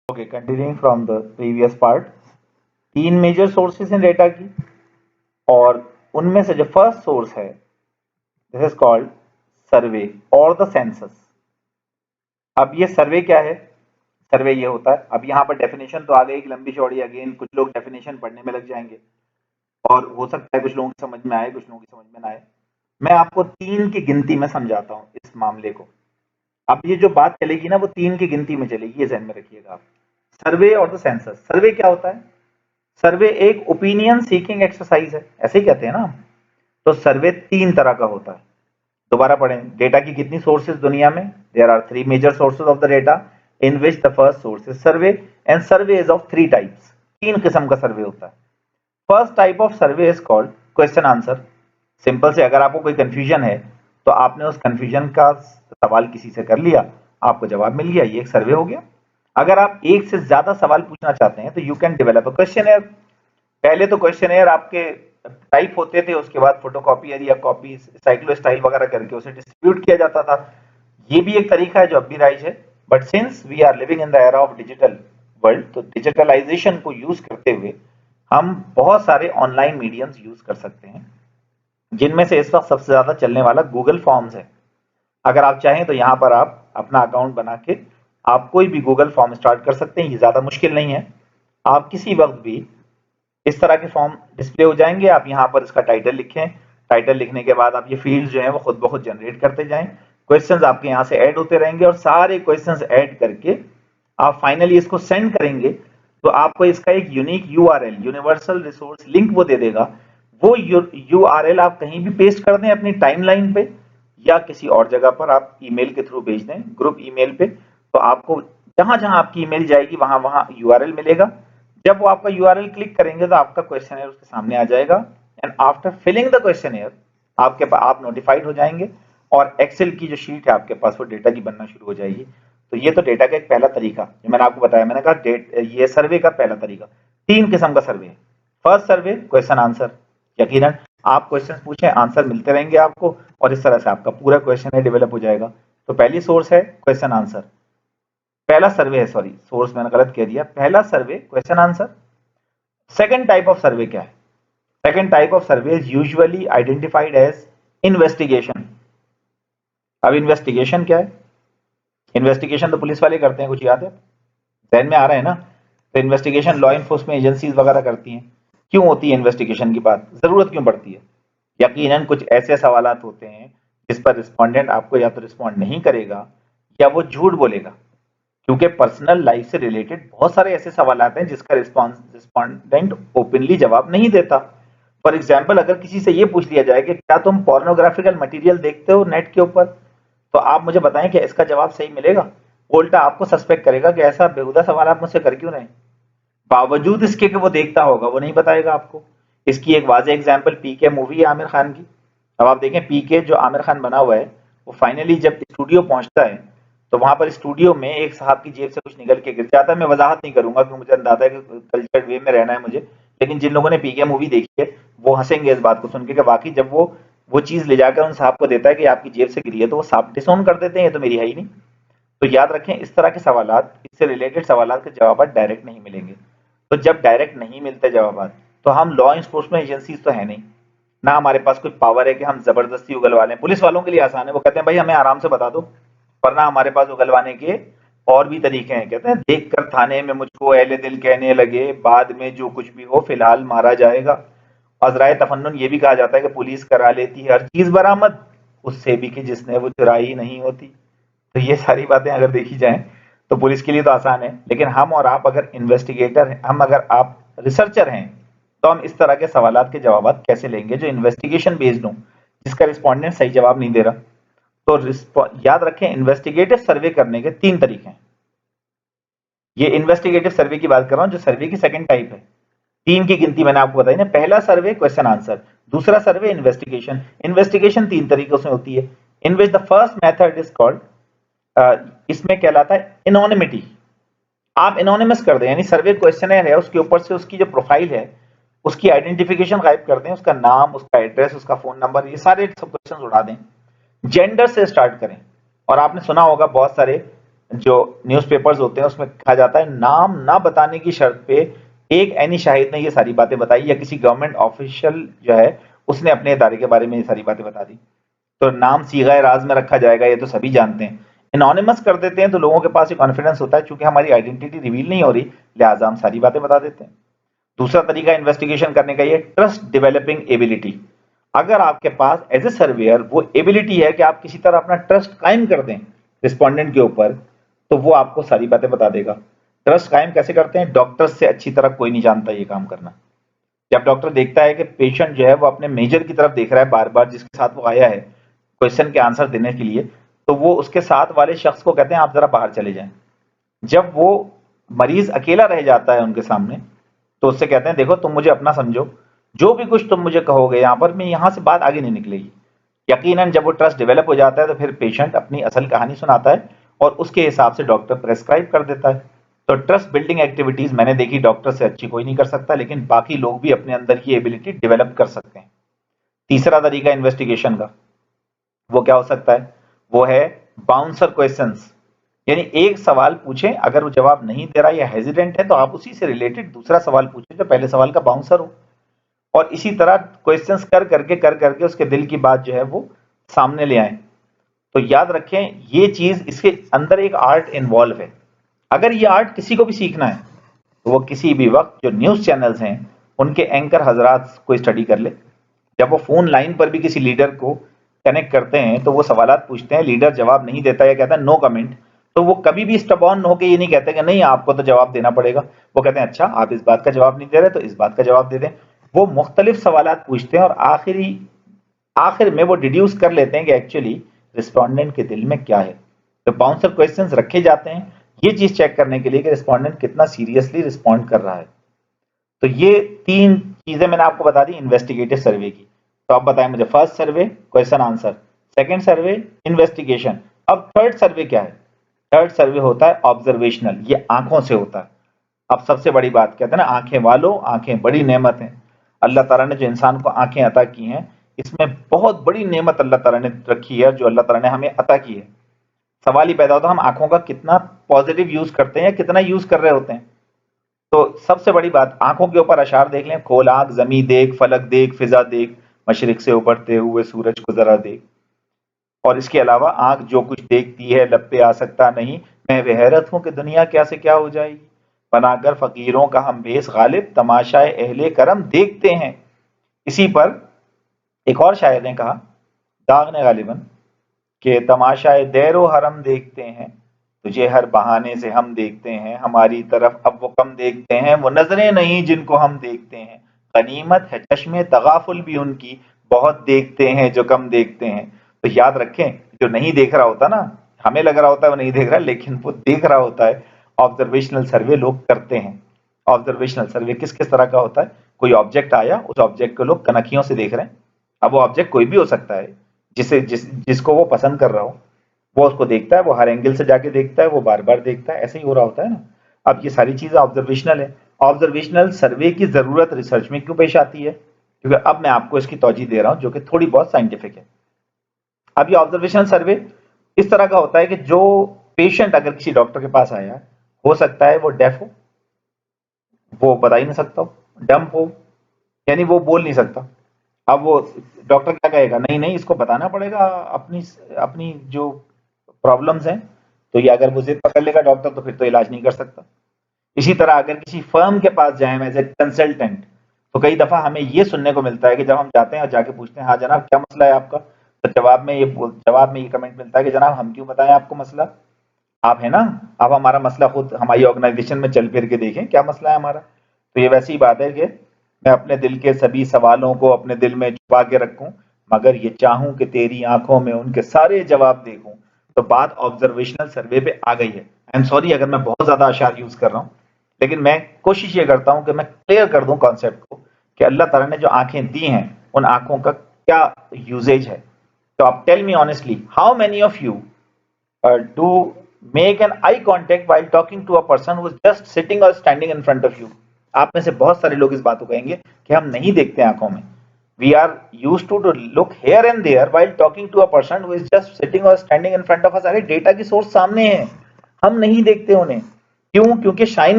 Okay, continuing from the previous part, तीन major sources हैं data की और उनमें से जो फर्स्ट सोर्स है दिस इज कॉल्ड सर्वे और द सेंसस। अब ये सर्वे क्या है? सर्वे ये होता है, अब यहाँ पर डेफिनेशन तो आ गई लंबी चौड़ी, अगेन कुछ लोग डेफिनेशन पढ़ने में लग जाएंगे और हो सकता है कुछ लोगों की समझ में आए, कुछ लोगों की समझ में ना आए। मैं आपको तीन की गिनती में समझाता हूँ इस मामले को। अब ये जो बात चलेगी ना वो तीन की गिनती में चलेगी, ये ध्यान में रखिएगा आप। सर्वे और द सेंसस। सर्वे क्या होता है? सर्वे एक ओपिनियन सीकिंग एक्सरसाइज है, ऐसे ही कहते हैं ना हम। तो सर्वे तीन तरह का होता है। दोबारा पढ़ें, डेटा की कितनी सोर्सेज दुनिया में? There are three major sources of the data in which the first source is survey and survey is of three types. तीन किस्म का सर्वे होता है। First type of survey is called question answer. Simple से अगर आपको कोई confusion है तो आपने उस कंफ्यूजन का सवाल किसी से कर लिया, आपको जवाब मिल गया, ये एक सर्वे हो गया। अगर आप एक से ज्यादा सवाल पूछना चाहते हैं तो you can develop a question. पहले तो क्वेश्चनएयर आपके टाइप होते थे, उसके बाद फोटोकॉपियर या कॉपी साइक्लो स्टाइल वगैरह करके उसे डिस्ट्रीब्यूट किया जाता था। ये भी एक तरीका है जो अब भी राइज है, but since we are living in the era of digital world, तो डिजिटलाइजेशन को यूज करते हुए हम बहुत सारे ऑनलाइन मीडियम्स यूज कर सकते हैं, जिनमें से इस वक्त सबसे ज्यादा चलने वाला गूगल फॉर्म्स है। अगर आप चाहें तो यहाँ पर आप अपना अकाउंट बना के आप कोई भी गूगल फॉर्म स्टार्ट कर सकते हैं, ये ज्यादा मुश्किल नहीं है। आप किसी वक्त भी इस तरह के फॉर्म डिस्प्ले हो जाएंगे, आप यहाँ पर इसका टाइटल लिखें, टाइटल लिखने के बाद आप ये फील्ड जो है वो खुद ब खुद जनरेट करते जाएं, क्वेश्चंस आपके यहाँ से ऐड होते रहेंगे और सारे क्वेश्चंस ऐड करके आप फाइनली इसको सेंड करेंगे तो आपको इसका एक unique URL, universal resource link वो दे देगा। वो यूआरएल आप कहीं भी पेस्ट कर दें अपनी टाइमलाइन पे या किसी और जगह पर आप ईमेल के थ्रू भेज दें, ग्रुप ईमेल पे, तो आपको जहां जहां आपकी ईमेल जाएगी वहां वहां यूआरएल मिलेगा। जब वो आपका यूआरएल क्लिक करेंगे तो आपका क्वेश्चनएयर उसके सामने आ जाएगा एंड आफ्टर फिलिंग द क्वेश्चनएयर आपके पास आप नोटिफाइड हो जाएंगे और एक्सेल की जो शीट है आपके पास वो डेटा की बनना शुरू हो जाएगी। तो ये तो डेटा का एक पहला तरीका जो मैंने आपको बताया, मैंने कहा ये सर्वे का पहला तरीका। तीन किस्म का सर्वे है। फर्स्ट सर्वे क्वेश्चन आंसर, यकीनन आप क्वेश्चन पूछें आंसर मिलते रहेंगे आपको और इस तरह से आपका पूरा क्वेश्चन डेवलप हो जाएगा। तो पहली सोर्स है क्वेश्चन आंसर, पहला सर्वे है, सॉरी सोर्स मैंने गलत कह दिया, पहला survey question answer. Second type of survey क्या है? Second type of survey is usually identified as investigation. अब इन्वेस्टिगेशन क्या है? इन्वेस्टिगेशन तो पुलिस वाले करते हैं, कुछ याद है, ध्यान में आ रहा है ना? तो इन्वेस्टिगेशन लॉ इन्फोर्समेंट एजेंसीज वगैरह करती हैं। क्यों होती है इन्वेस्टिगेशन की बात, जरूरत क्यों पड़ती है? यकीनन कुछ ऐसे सवालात होते हैं जिस पर रिस्पोंडेंट आपको या तो रिस्पॉन्ड नहीं करेगा या वो झूठ बोलेगा, क्योंकि पर्सनल लाइफ से रिलेटेड बहुत सारे ऐसे सवाल आते हैं जिसका रिस्पॉन्डेंट ओपनली जवाब नहीं देता। फॉर एग्जाम्पल, अगर किसी से ये पूछ लिया जाए कि क्या तुम पोर्नोग्राफिकल मटेरियल देखते हो नेट के ऊपर, तो आप मुझे बताएं कि इसका जवाब सही मिलेगा? वो उल्टा आपको सस्पेक्ट करेगा कि ऐसा बेहुदा सवाल आप मुझसे कर क्यों रहे हैं। बावजूद इसके कि वो देखता होगा, वो नहीं बताएगा आपको। इसकी एक वाज़ेह एग्जांपल पीके मूवी है आमिर खान की। अब आप देखें पीके जो आमिर खान बना हुआ है, वो फाइनली जब स्टूडियो पहुंचता है तो वहां पर स्टूडियो में एक साहब की जेब से कुछ निकल के गिर जाता है। मैं वजाहत नहीं करूंगा क्योंकि मुझे अंदाजा है कि कल्चर्ड वे में रहना है मुझे, लेकिन जिन लोगों ने पीके मूवी देखी है वो हंसेंगे इस बात को सुन के कि वाकई जब वो चीज ले जाकर उन साहब को देता है कि आपकी जेब से गिरी है, तो वो साहब डिसोन कर देते हैं, ये तो मेरी है ही नहीं। तो याद रखें इस तरह के सवालात, इससे रिलेटेड सवालात के जवाब डायरेक्ट नहीं मिलेंगे। तो जब डायरेक्ट नहीं मिलते जवाब, तो हम लॉ इन्फोर्समेंट एजेंसीज तो है नहीं ना, हमारे पास कोई पावर है कि हम जबरदस्ती उगलवा लें। पुलिस वालों के लिए आसान है, वो कहते हैं भाई हमें आराम से बता दो, वरना हमारे पास उगलवाने के और भी तरीके हैं। कहते हैं देख कर थाने में मुझको अहले दिल कहने लगे, बाद में जो कुछ भी हो फिलहाल मारा जाएगा। अजराए तफन्नुन ये भी कहा जाता है कि पुलिस करा लेती है हर चीज बरामद, उससे भी कि जिसने वो चुराई नहीं होती। तो ये सारी बातें अगर देखी जाएं तो पुलिस के लिए तो आसान है, लेकिन हम और आप अगर इन्वेस्टिगेटर हैं, हम अगर आप रिसर्चर हैं, तो हम इस तरह के सवालात के जवाब कैसे लेंगे जो इन्वेस्टिगेशन बेस्ड हो, जिसका रिस्पॉन्डेंट सही जवाब नहीं दे रहा। तो याद रखें इन्वेस्टिगेटिव सर्वे करने के तीन तरीके हैं। ये इन्वेस्टिगेटिव सर्वे की बात कर रहा हूं जो सर्वे की सेकंड टाइप है। तीन की गिनती मैंने आपको बताई ना, पहला सर्वे क्वेश्चन आंसर, दूसरा सर्वे इन्वेस्टिगेशन। इन्वेस्टिगेशन तीन तरीकों से होती है, in which the first method is called, इसमें कहलाता है एनोनिमिटी। आप एनोनिमस कर दें, यानी सर्वे क्वेश्चनर है उसके ऊपर से उसकी जो प्रोफाइल है उसकी आइडेंटिफिकेशन गायब कर दें, उसका नाम, उसका एड्रेस, उसका फोन नंबर, ये सारे सब क्वेश्चन उड़ा दें। जेंडर से स्टार्ट करें, और आपने सुना होगा बहुत सारे जो न्यूज़पेपर्स होते हैं उसमें कहा जाता है नाम ना बताने की शर्त पे एक ऐनी शाहिद ने ये सारी बातें बताई, या किसी गवर्नमेंट ऑफिशियल जो है उसने अपने इदारे के बारे में ये सारी बातें बता दी, तो नाम सीगा राज में रखा जाएगा, ये तो सभी जानते हैं। एनोनिमस कर देते हैं तो लोगों के पास ये कॉन्फिडेंस होता है, चूंकि हमारी आइडेंटिटी रिवील नहीं हो रही, लिहाजा हम सारी बातें बता देते हैं। दूसरा तरीका इन्वेस्टिगेशन करने का ये ट्रस्ट डेवलपिंग एबिलिटी। अगर आपके पास एज ए सर्वेयर वो एबिलिटी है कि आप किसी तरह अपना ट्रस्ट कायम कर दें रिस्पोंडेंट के ऊपर, तो वो आपको सारी बातें बता देगा। ट्रस्ट कायम कैसे करते हैं? डॉक्टर से अच्छी तरह कोई नहीं जानता ये काम करना। जब डॉक्टर देखता है कि पेशेंट जो है वो अपने मेजर की तरफ देख रहा है बार बार, जिसके साथ वो आया है क्वेश्चन के आंसर देने के लिए, तो वो उसके साथ वाले शख्स को कहते हैं आप जरा बाहर चले जाएं। जब वो मरीज अकेला रह जाता है उनके सामने, तो उससे कहते हैं देखो तुम मुझे अपना समझो, जो भी कुछ तुम मुझे कहोगे यहाँ पर, मैं यहाँ से बात आगे नहीं निकलेगी। यकीनन जब वो ट्रस्ट डेवलप हो जाता है तो फिर पेशेंट अपनी असल कहानी सुनाता है और उसके हिसाब से डॉक्टर प्रेस्क्राइब कर देता है। तो ट्रस्ट बिल्डिंग एक्टिविटीज मैंने देखी डॉक्टर से अच्छी कोई नहीं कर सकता, लेकिन बाकी लोग भी अपने अंदर ये एबिलिटी डेवलप कर सकते हैं। तीसरा तरीका इन्वेस्टिगेशन का वो क्या हो सकता है? वो है बाउंसर क्वेश्चंस। यानी एक सवाल पूछें, अगर वो जवाब नहीं दे रहा या हेजिडेंट है तो आप उसी से रिलेटेड दूसरा सवाल पूछें जो पहले सवाल का बाउंसर हो, और इसी तरह क्वेश्चंस कर करके उसके दिल की बात जो है वो सामने ले आए। तो याद रखें ये चीज, इसके अंदर एक आर्ट इन्वॉल्व है। अगर ये आर्ट किसी को भी सीखना है तो वो किसी भी वक्त जो न्यूज चैनल्स हैं उनके एंकर हजरात को स्टडी कर ले। जब वो फोन लाइन पर भी किसी लीडर को कनेक्ट करते हैं तो वो सवालात पूछते हैं, लीडर जवाब नहीं देता या कहता है नो कमेंट, तो वो कभी भी स्टबॉर्न होकर ये नहीं कहते कि नहीं आपको तो जवाब देना पड़ेगा। वो कहते हैं अच्छा आप इस बात का जवाब नहीं दे रहे तो इस बात का जवाब दे दें। वो मुख्तलिफ सवालात पूछते हैं और आखिर में वो डिड्यूस कर लेते हैं कि एक्चुअली रिस्पोंडेंट के दिल में क्या है। तो बाउंसर क्वेश्चंस रखे जाते हैं ये चीज चेक करने के लिए कि रिस्पोंडेंट कितना सीरियसली रिस्पॉन्ड कर रहा है। तो ये तीन चीजें मैंने आपको बता दी इन्वेस्टिगेटिव सर्वे की। तो आप बताएं मुझे, first survey question answer, second survey investigation. अब थर्ड सर्वे क्या है? थर्ड सर्वे होता है ऑब्जर्वेशनल, ये आंखों से होता है। अब सबसे बड़ी बात कहते हैं ना, आंखें वालों आंखें बड़ी नेमत हैं। अल्लाह ताला ने जो इंसान को आंखें अता की हैं, इसमें बहुत बड़ी नेमत अल्लाह ताला ने रखी है जो अल्लाह ताला ने हमें अता की है। सवाल ही पैदा होता है हम आंखों का कितना पॉजिटिव यूज करते हैं या कितना यूज कर रहे होते हैं। तो सबसे बड़ी बात, आंखों के ऊपर अशार देख लें, खोल आंख जमी देख, फलक देख, फिजा देख, मशरिक से उभरते हुए सूरज को जरा देख। और इसके अलावा आंख जो कुछ देखती है लब पे आ सकता नहीं, मैं हैरत हूं कि दुनिया क्या से क्या हो जाएगी, बनाकर फकीरों का हम भेस गालिब, तमाशाए अहले करम देखते हैं। इसी पर एक और शायर ने कहा, दाग ने गालिबन, कि तमाशाए दैरो हरम देखते हैं, तुझे हर बहाने से हम देखते हैं, हमारी तरफ अब वो कम देखते हैं, वो नजरें नहीं जिनको हम देखते हैं, गनीमत है चश्मे तगाफुल भी उनकी, बहुत देखते हैं जो कम देखते हैं। तो याद रखें जो नहीं देख रहा होता ना, हमें लग रहा होता है वो नहीं देख रहा, लेकिन वो देख रहा होता है। ऑब्जर्वेशनल सर्वे लोग करते हैं। ऑब्जर्वेशनल सर्वे किस किस तरह का होता है? कोई ऑब्जेक्ट आया, उस ऑब्जेक्ट को लोग कनखियों से देख रहे हैं। अब वो ऑब्जेक्ट कोई भी हो सकता है, जिसको वो पसंद कर रहा हो, वो उसको देखता है, वो हर एंगल से जाके देखता है, वो बार बार देखता है, ऐसे ही हो रहा होता है ना। अब ये सारी चीजें ऑब्जर्वेशनल है। ऑब्जर्वेशनल सर्वे की जरूरत रिसर्च में क्यों पेश आती है? क्योंकि अब मैं आपको इसकी तौजीह दे रहा हूं जो कि थोड़ी बहुत साइंटिफिक है। अब ये ऑब्जर्वेशनल सर्वे इस तरह का होता है कि जो पेशेंट अगर किसी डॉक्टर के पास आया, हो सकता है वो डेफ हो, वो बता ही नहीं सकता हो, डम्प हो, यानी वो बोल नहीं सकता। अब वो डॉक्टर क्या कहेगा, नहीं नहीं इसको बताना पड़ेगा अपनी अपनी जो प्रॉब्लम्स हैं। तो ये अगर वो जिद पकड़ लेगा डॉक्टर तो फिर तो इलाज नहीं कर सकता। इसी तरह अगर किसी फर्म के पास जाए एज ए कंसल्टेंट, तो कई दफा हमें ये सुनने को मिलता है कि जब हम जाते हैं और जाके पूछते हैं हाँ जनाब क्या मसला है आपका, तो जवाब में ये कमेंट मिलता है कि जनाब हम क्यों बताएं आपको मसला, आप है ना, आप हमारा मसला खुद हमारी ऑर्गेनाइजेशन में चल फिर के देखें क्या मसला है हमारा। तो ये वैसी बात है कि मैं अपने दिल के सभी सवालों को अपने दिल में छुपा के रखूं, मगर ये चाहूं कि तेरी आंखों में उनके सारे जवाब देखूं। तो बात ऑब्जर्वेशनल सर्वे पे आ गई है। आई एम सॉरी अगर मैं बहुत ज्यादा अशार यूज कर रहा हूं, लेकिन मैं कोशिश ये करता हूं कि मैं क्लियर कर दूं कॉन्सेप्ट को कि अल्लाह ताला ने जो आंखें दी हैं उन आंखों का क्या यूजेज है। तो आप tell me honestly, how many of you do make an eye contact while talking to a person who is just sitting or standing in front of you? आप में से बहुत सारे लोग इस बात को कहेंगे कि हम नहीं देखते आंखों में। We are used to look here and there while talking to a person who is just sitting or standing in front of us। अरे डेटा की सोर्स सामने है, हम नहीं देखते उन्हें। क्यों? क्योंकि शाइन